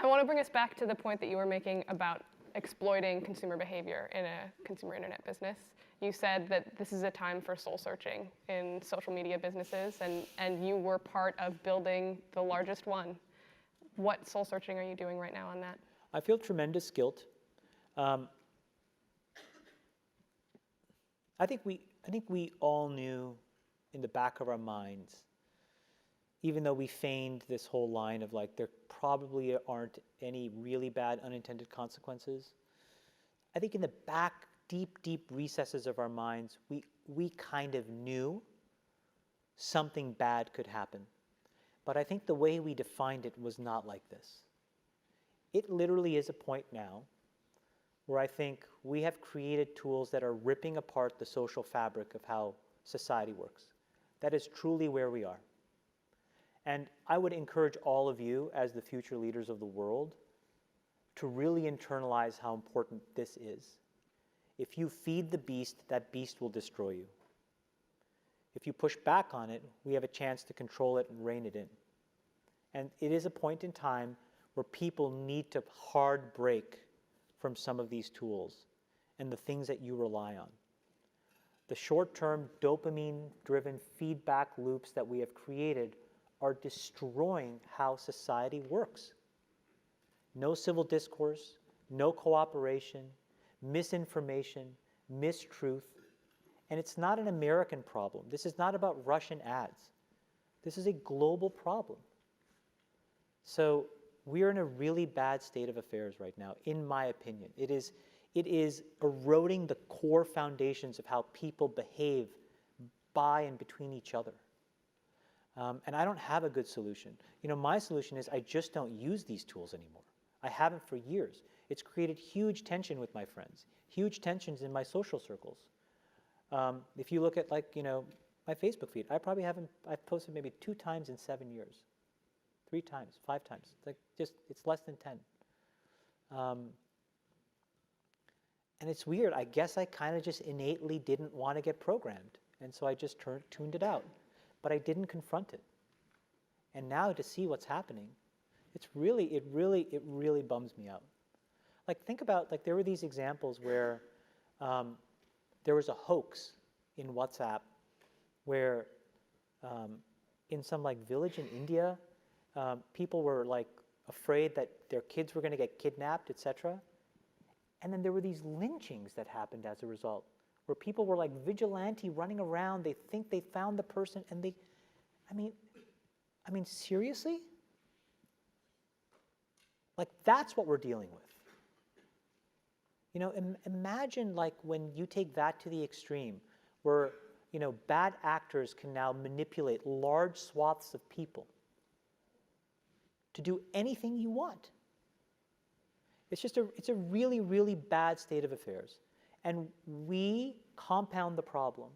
I want to bring us back to the point that you were making about exploiting consumer behavior in a consumer internet business. You said that this is a time for soul searching in social media businesses, and you were part of building the largest one. What soul searching are you doing right now on that? I feel tremendous guilt. I think we all knew in the back of our minds, even though we feigned this whole line of like, there probably aren't any really bad unintended consequences. I think in the back, deep recesses of our minds, we kind of knew something bad could happen. But I think the way we defined it was not like this. It literally is a point now where I think we have created tools that are ripping apart the social fabric of how society works. That is truly where we are. And I would encourage all of you, as the future leaders of the world, to really internalize how important this is. If you feed the beast, that beast will destroy you. If you push back on it, we have a chance to control it and rein it in. And it is a point in time where people need to hard break from some of these tools and the things that you rely on. The short-term dopamine-driven feedback loops that we have created are destroying how society works. No civil discourse, no cooperation, misinformation, mistruth. And it's not an American problem. This is not about Russian ads. This is a global problem. So we are in a really bad state of affairs right now, in my opinion. It is eroding the core foundations of how people behave by and between each other. And I don't have a good solution. You know, my solution is I just don't use these tools anymore. I haven't for years. It's created huge tension with my friends, huge tensions in my social circles. If you look at, like, you know, my Facebook feed, I've posted maybe 2 times in 7 years. 3 times, 5 times. It's less than 10. And it's weird. I guess I kind of just innately didn't want to get programmed. And so I just tuned it out. But I didn't confront it. And now to see what's happening, it really bums me out. Like, think about, like, there were these examples where there was a hoax in WhatsApp where in some, like, village in India, people were, like, afraid that their kids were going to get kidnapped, etc. And then there were these lynchings that happened as a result, where people were like vigilante running around. They think they found the person, and I mean, seriously? Like, that's what we're dealing with. You know, imagine, like, when you take that to the extreme, where, you know, bad actors can now manipulate large swaths of people to do anything you want. It's a really bad state of affairs. And we compound the problem,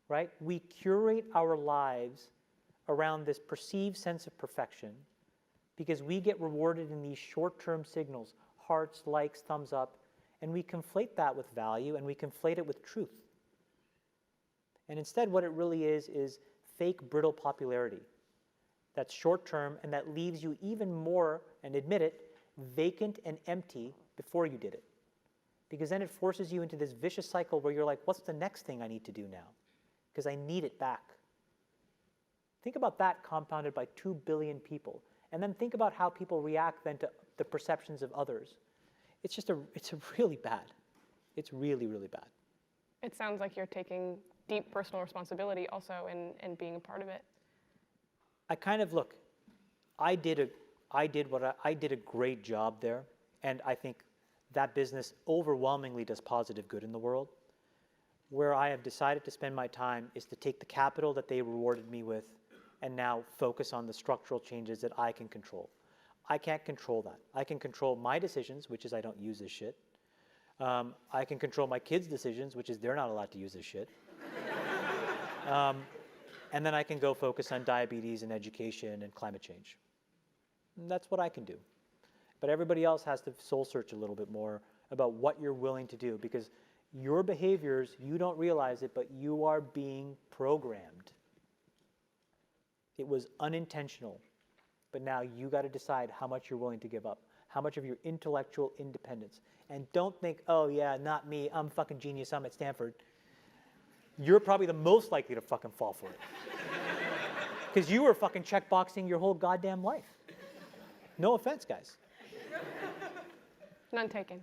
right? We curate our lives around this perceived sense of perfection because we get rewarded in these short-term signals, hearts, likes, thumbs up, and we conflate that with value and we conflate it with truth. And instead what it really is fake, brittle popularity that's short-term and that leaves you even more, and admit it, vacant and empty before you did it. Because then it forces you into this vicious cycle where you're like, what's the next thing I need to do now? Because I need it back. Think about that compounded by 2 billion people. And then think about how people react then to the perceptions of others. It's really bad. It's really bad. It sounds like you're taking deep personal responsibility also in being a part of it. I kind of, look, I did a great job there, and I think that business overwhelmingly does positive good in the world. Where I have decided to spend my time is to take the capital that they rewarded me with and now focus on the structural changes that I can control. I can't control that. I can control my decisions, which is I don't use this shit. I can control my kids' decisions, which is they're not allowed to use this shit. And then I can go focus on diabetes and education and climate change. And that's what I can do. But everybody else has to soul search a little bit more about what you're willing to do, because your behaviors, you don't realize it, but you are being programmed. It was unintentional, but now you got to decide how much you're willing to give up, how much of your intellectual independence. And don't think, oh yeah, not me, I'm fucking genius, I'm at Stanford. You're probably the most likely to fucking fall for it. Because you were fucking checkboxing your whole goddamn life. No offense, guys. None taken.